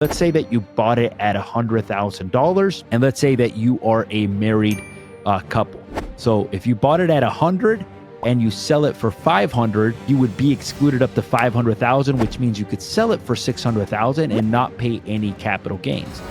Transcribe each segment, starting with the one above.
Let's say that you bought it at $100,000, and let's say that you are a married couple. So if you bought it at 100 and you sell it for 500, you would be excluded up to 500,000, which means you could sell it for 600,000 and not pay any capital gains.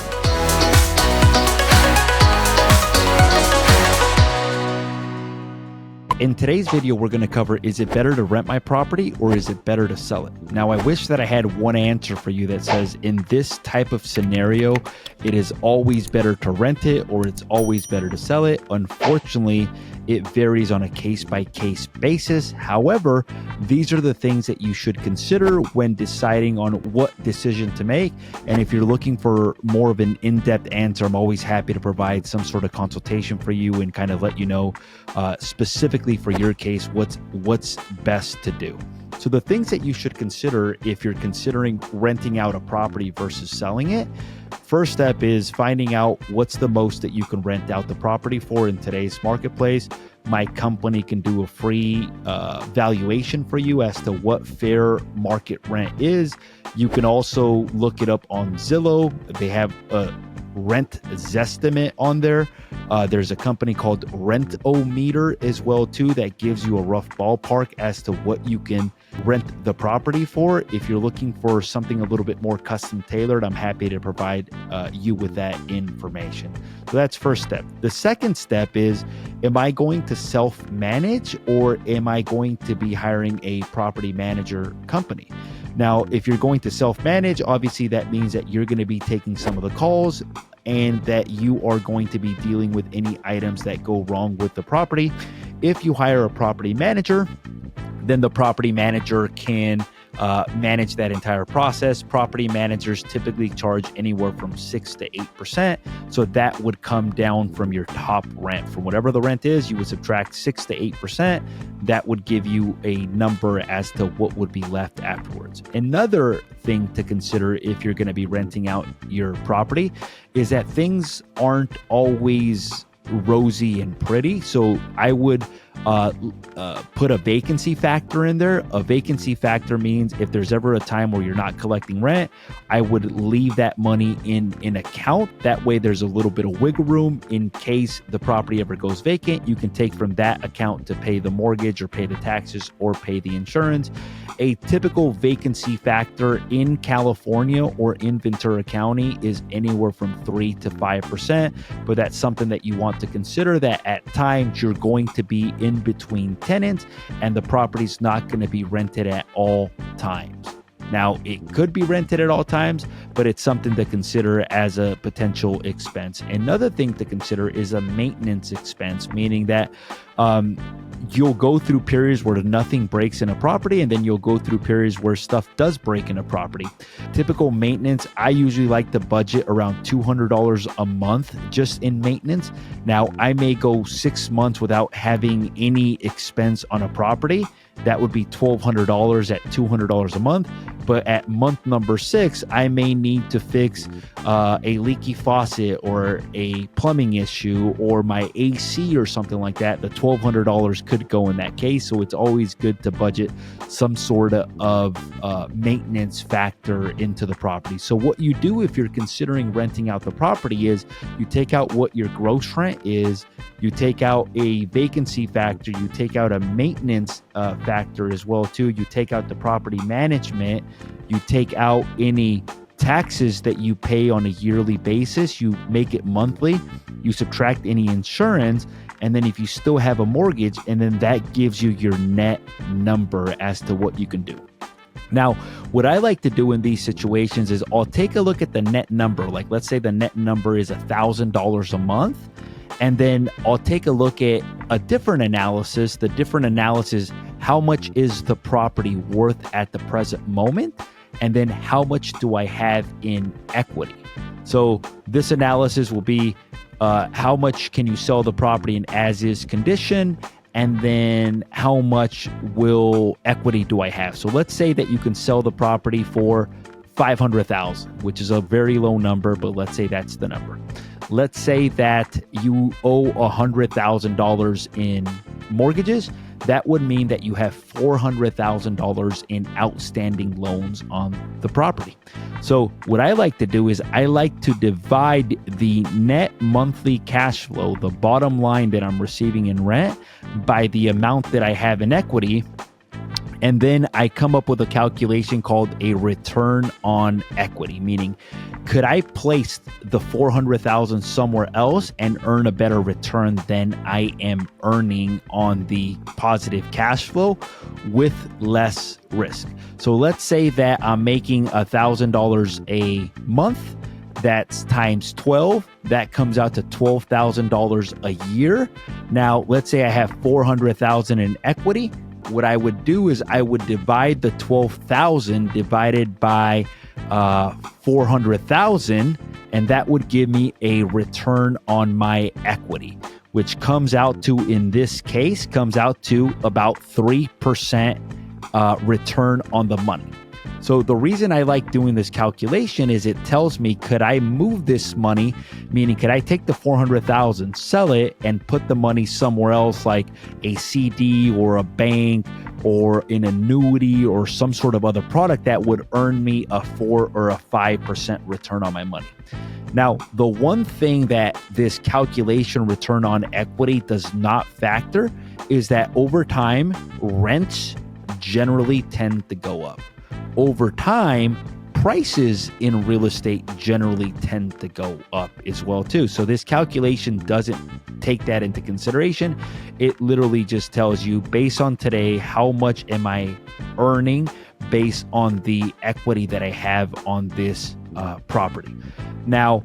In today's video, we're going to cover, is it better to rent my property or is it better to sell it? Now, I wish that I had one answer for you that says in this type of scenario, it is always better to rent it or it's always better to sell it. Unfortunately, it varies on a case-by-case basis. However, these are the things that you should consider when deciding on what decision to make. And if you're looking for more of an in-depth answer, I'm always happy to provide some sort of consultation for you and kind of let you know specifically for your case what's best to do. So the things that you should consider if you're considering renting out a property versus selling it, first step is finding out what's the most that you can rent out the property for in today's marketplace. My company can do a free valuation for you as to what fair market rent is. You can also look it up on Zillow. They have a rent zestimate on there. There's a company called Rent-O-Meter as well too that gives you a rough ballpark as to what you can rent the property for. If you're looking for something a little bit more custom tailored, I'm happy to provide you with that information. So that's first step. The second step is, am I going to self-manage or am I going to be hiring a property manager company? Now, if you're going to self-manage, obviously that means that you're going to be taking some of the calls and that you are going to be dealing with any items that go wrong with the property. If you hire a property manager, then the property manager can manage that entire process. Property managers typically charge anywhere from 6 to 8%. So that would come down from your top rent. From whatever the rent is, you would subtract 6 to 8%. That would give you a number as to what would be left afterwards. Another thing to consider if you're going to be renting out your property is that things aren't always rosy and pretty. So I would put a vacancy factor in there. A vacancy factor means if there's ever a time where you're not collecting rent, I would leave that money in an account. That way there's a little bit of wiggle room in case the property ever goes vacant. You can take from that account to pay the mortgage or pay the taxes or pay the insurance. A typical vacancy factor in California or in Ventura County is anywhere from 3 to 5%, but that's something that you want to consider, that at times you're going to be in between tenants and the property's not going to be rented at all times. Now, it could be rented at all times, but it's something to consider as a potential expense. Another thing to consider is a maintenance expense, meaning that you'll go through periods where nothing breaks in a property, and then you'll go through periods where stuff does break in a property. Typical maintenance, I usually like to budget around $200 a month just in maintenance. Now, I may go 6 months without having any expense on a property. That would be $1,200 at $200 a month. But at month number 6, I may need to fix a leaky faucet or a plumbing issue or my AC or something like that. The $1,200 could go in that case. So it's always good to budget some sort of maintenance factor into the property. So what you do if you're considering renting out the property is you take out what your gross rent is, you take out a vacancy factor, you take out a maintenance factor as well too, you take out the property management, you take out any taxes that you pay on a yearly basis, you make it monthly, you subtract any insurance, and then if you still have a mortgage, and then that gives you your net number as to what you can do. Now, what I like to do in these situations is I'll take a look at the net number. Like, let's say the net number is $1,000 a month. And then I'll take a look at a different analysis. The different analysis, how much is the property worth at the present moment? And then how much do I have in equity? So this analysis will be how much can you sell the property in as-is condition? And then how much equity do I have? So let's say that you can sell the property for $500,000, which is a very low number, but let's say that's the number. Let's say that you owe $100,000 in mortgages. that would mean that you have $400,000 in outstanding loans on the property. So what I like to do is I like to divide the net monthly cash flow, the bottom line that I'm receiving in rent, by the amount that I have in equity. And then I come up with a calculation called a return on equity, meaning could I place the $400,000 somewhere else and earn a better return than I am earning on the positive cash flow with less risk? So let's say that I'm making $1,000 a month. That's times 12. That comes out to $12,000 a year. Now, let's say I have $400,000 in equity. What I would do is I would divide the 12,000 divided by 400,000, and that would give me a return on my equity, which comes out to, in this case, comes out to about 3% return on the money. So the reason I like doing this calculation is it tells me, could I move this money? Meaning, could I take the 400,000, sell it, and put the money somewhere else, like a CD or a bank or an annuity or some sort of other product that would earn me a 4 or a 5% return on my money? Now, the one thing that this calculation return on equity does not factor is that over time, rents generally tend to go up. Over time, prices in real estate generally tend to go up as well too. So this calculation doesn't take that into consideration. It literally just tells you, based on today, how much am I earning based on the equity that I have on this property. Now,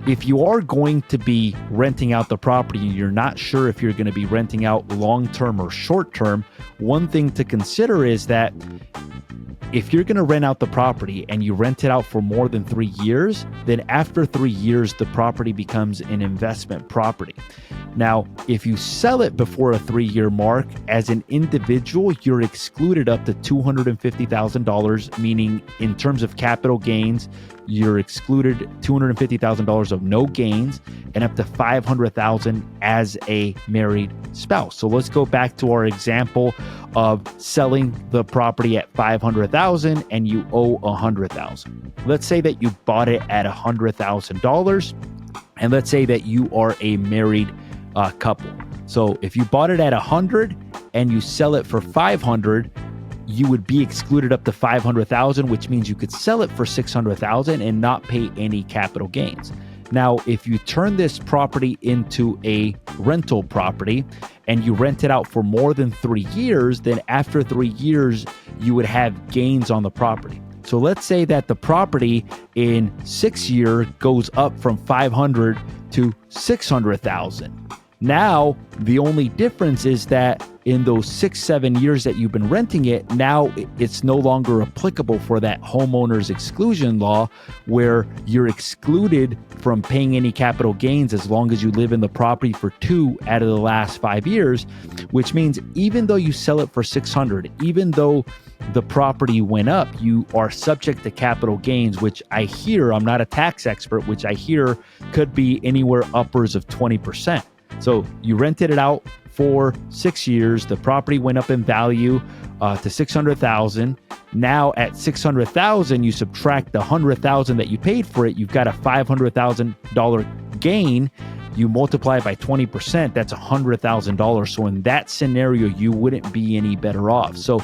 if you are going to be renting out the property and you're not sure if you're going to be renting out long-term or short-term, one thing to consider is that if you're going to rent out the property and you rent it out for more than 3 years, then after 3 years, the property becomes an investment property. Now, if you sell it before a 3-year mark, as an individual, you're excluded up to $250,000, meaning in terms of capital gains, you're excluded $250,000 of no gains and up to $500,000 as a married spouse. So let's go back to our example of selling the property at $500,000 and you owe $100,000. Let's say that you bought it at $100,000, and let's say that you are a married couple. So if you bought it at $100 and you sell it for $500, you would be excluded up to $500,000, which means you could sell it for $600,000 and not pay any capital gains. Now, if you turn this property into a rental property and you rent it out for more than 3 years, then after 3 years, you would have gains on the property. So let's say that the property in 6 years goes up from $500,000 to $600,000. Now, the only difference is that in those 6-7 years that you've been renting it, now it's no longer applicable for that homeowners exclusion law, where you're excluded from paying any capital gains as long as you live in the property for 2 out of the last 5 years, which means even though you sell it for $600,000, even though the property went up, you are subject to capital gains, which I hear, I'm not a tax expert, which I hear could be anywhere upwards of 20%. So you rented it out for 6 years. The property went up in value to $600,000. Now at $600,000, you subtract the $100,000 that you paid for it. You've got a $500,000 gain. You multiply it by 20%. That's $100,000. So in that scenario, you wouldn't be any better off. So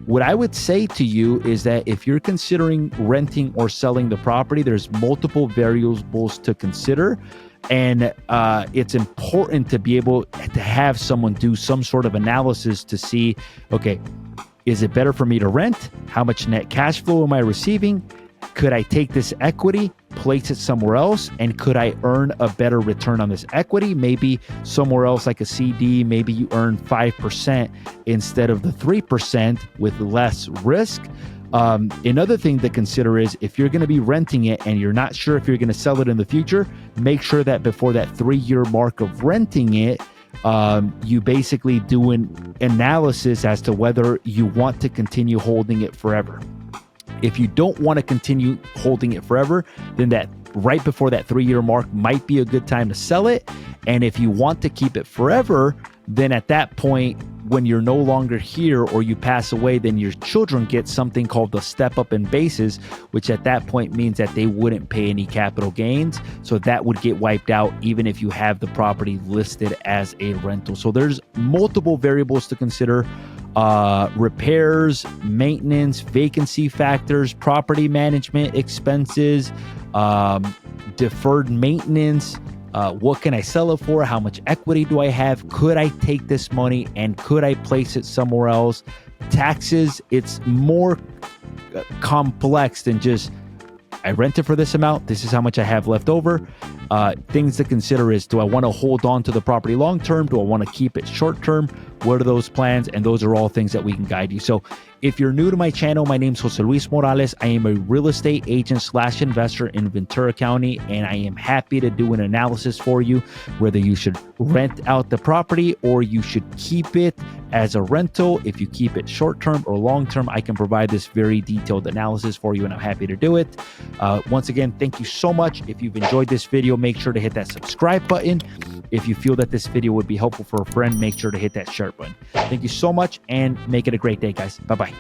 what I would say to you is that if you're considering renting or selling the property, there's multiple variables to consider. And it's important to be able to have someone do some sort of analysis to see, okay, is it better for me to rent? How much net cash flow am I receiving? Could I take this equity, place it somewhere else? And could I earn a better return on this equity? Maybe somewhere else like a CD, maybe you earn 5% instead of the 3% with less risk. Another thing to consider is if you're going to be renting it and you're not sure if you're going to sell it in the future, make sure that before that 3-year mark of renting it, you basically do an analysis as to whether you want to continue holding it forever. If you don't want to continue holding it forever, then that right before that 3-year mark might be a good time to sell it. And if you want to keep it forever, then at that point, when you're no longer here or you pass away, then your children get something called the step up in basis, which at that point means that they wouldn't pay any capital gains. So that would get wiped out even if you have the property listed as a rental. So there's multiple variables to consider: repairs, maintenance, vacancy factors, property management expenses, deferred maintenance. What can I sell it for? How much equity do I have? Could I take this money and could I place it somewhere else? Taxes, it's more complex than just, I rent it for this amount, this is how much I have left over. Things to consider is, do I want to hold on to the property long term? Do I want to keep it short term? What are those plans? And those are all things that we can guide you. So if you're new to my channel, my name is Jose Luis Morales. I am a real estate agent / investor in Ventura County, and I am happy to do an analysis for you, whether you should rent out the property or you should keep it as a rental. If you keep it short term or long term, I can provide this very detailed analysis for you, and I'm happy to do it. Once again, thank you so much. If you've enjoyed this video, make sure to hit that subscribe button. If you feel that this video would be helpful for a friend, make sure to hit that share button. Thank you so much, and make it a great day, guys. Bye-bye.